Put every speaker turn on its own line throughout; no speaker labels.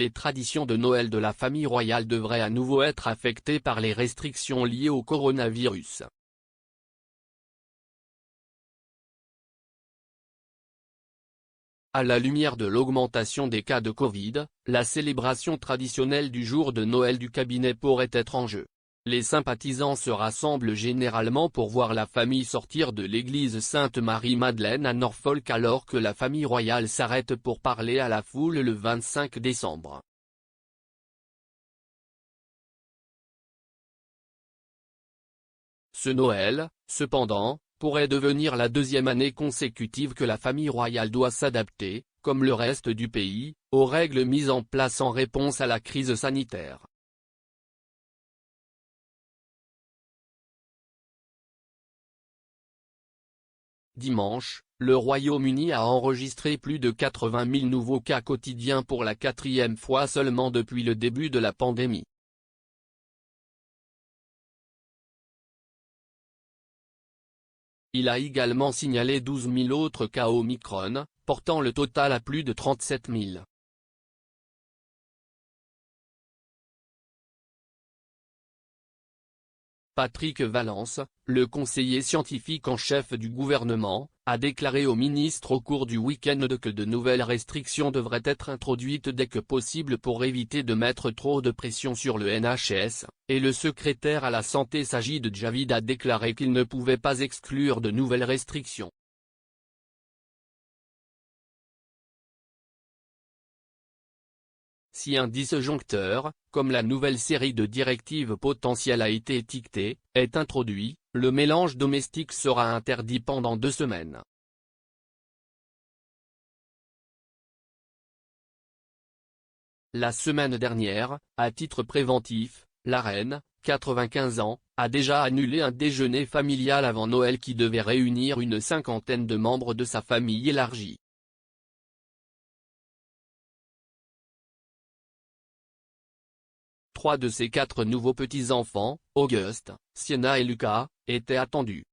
les traditions de Noël de la famille royale devraient à nouveau être affectées par les restrictions liées au coronavirus. À la lumière de l'augmentation des cas de Covid, la célébration traditionnelle du jour de Noël du cabinet pourrait être en jeu. Les sympathisants se rassemblent généralement pour voir la famille sortir de l'église Sainte-Marie-Madeleine à Norfolk alors que la famille royale s'arrête pour parler à la foule le 25 décembre. Ce Noël, cependant, pourrait devenir la deuxième année consécutive que la famille royale doit s'adapter, comme le reste du pays, aux règles mises en place en réponse à la crise sanitaire. Dimanche, le Royaume-Uni a enregistré plus de 80 000 nouveaux cas quotidiens pour la quatrième fois seulement depuis le début de la pandémie. Il a également signalé 12 000 autres cas Omicron, portant le total à plus de 37 000. Patrick Vallance, le conseiller scientifique en chef du gouvernement, a déclaré au ministre au cours du week-end que de nouvelles restrictions devraient être introduites dès que possible pour éviter de mettre trop de pression sur le NHS, et le secrétaire à la santé Sajid Javid a déclaré qu'il ne pouvait pas exclure de nouvelles restrictions. Si un disjoncteur, comme la nouvelle série de directives potentielles a été étiqueté, est introduit, le mélange domestique sera interdit pendant 2 semaines. La semaine dernière, à titre préventif, la reine, 95 ans, a déjà annulé un déjeuner familial avant Noël qui devait réunir une 50aine de membres de sa famille élargie. Trois de ses 4 nouveaux petits-enfants, Auguste, Sienna et Lucas, étaient attendus.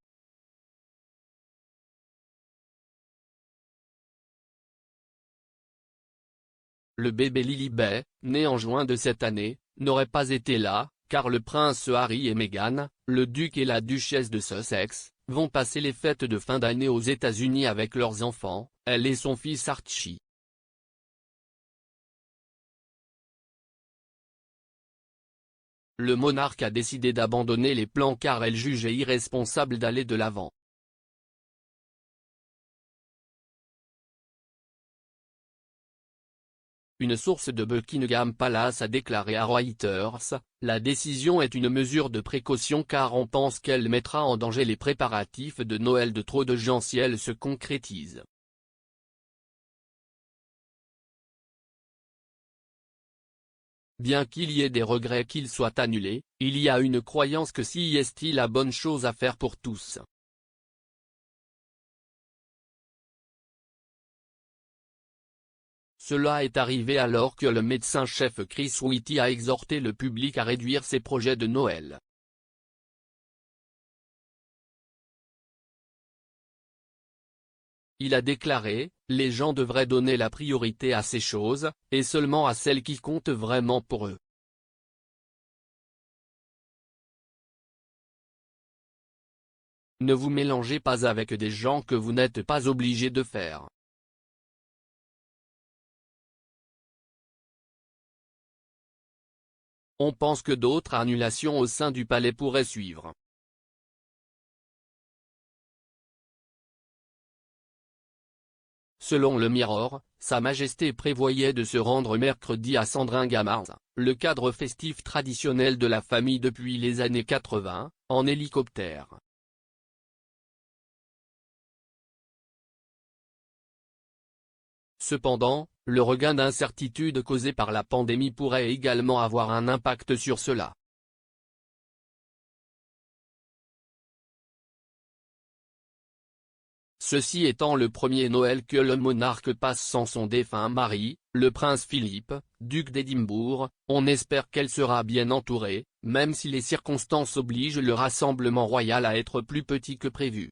Le bébé Lilibet, né en juin de cette année, n'aurait pas été là, car le prince Harry et Meghan, le duc et la duchesse de Sussex, vont passer les fêtes de fin d'année aux États-Unis avec leurs enfants, elle et son fils Archie. Le monarque a décidé d'abandonner les plans car elle jugeait irresponsable d'aller de l'avant. Une source de Buckingham Palace a déclaré à Reuters, « La décision est une mesure de précaution car on pense qu'elle mettra en danger les préparatifs de Noël de trop de gens si elle se concrétise. » Bien qu'il y ait des regrets qu'il soit annulé, il y a une croyance que si est la bonne chose à faire pour tous. Cela est arrivé alors que le médecin-chef Chris Whitty a exhorté le public à réduire ses projets de Noël. Il a déclaré, « Les gens devraient donner la priorité à ces choses, et seulement à celles qui comptent vraiment pour eux. » Ne vous mélangez pas avec des gens que vous n'êtes pas obligé de faire. On pense que d'autres annulations au sein du palais pourraient suivre. Selon le Mirror, Sa Majesté prévoyait de se rendre mercredi à Sandringham, le cadre festif traditionnel de la famille depuis les années 80, en hélicoptère. Cependant, le regain d'incertitude causé par la pandémie pourrait également avoir un impact sur cela. Ceci étant le premier Noël que le monarque passe sans son défunt mari, le prince Philippe, duc d'Édimbourg, on espère qu'elle sera bien entourée, même si les circonstances obligent le rassemblement royal à être plus petit que prévu.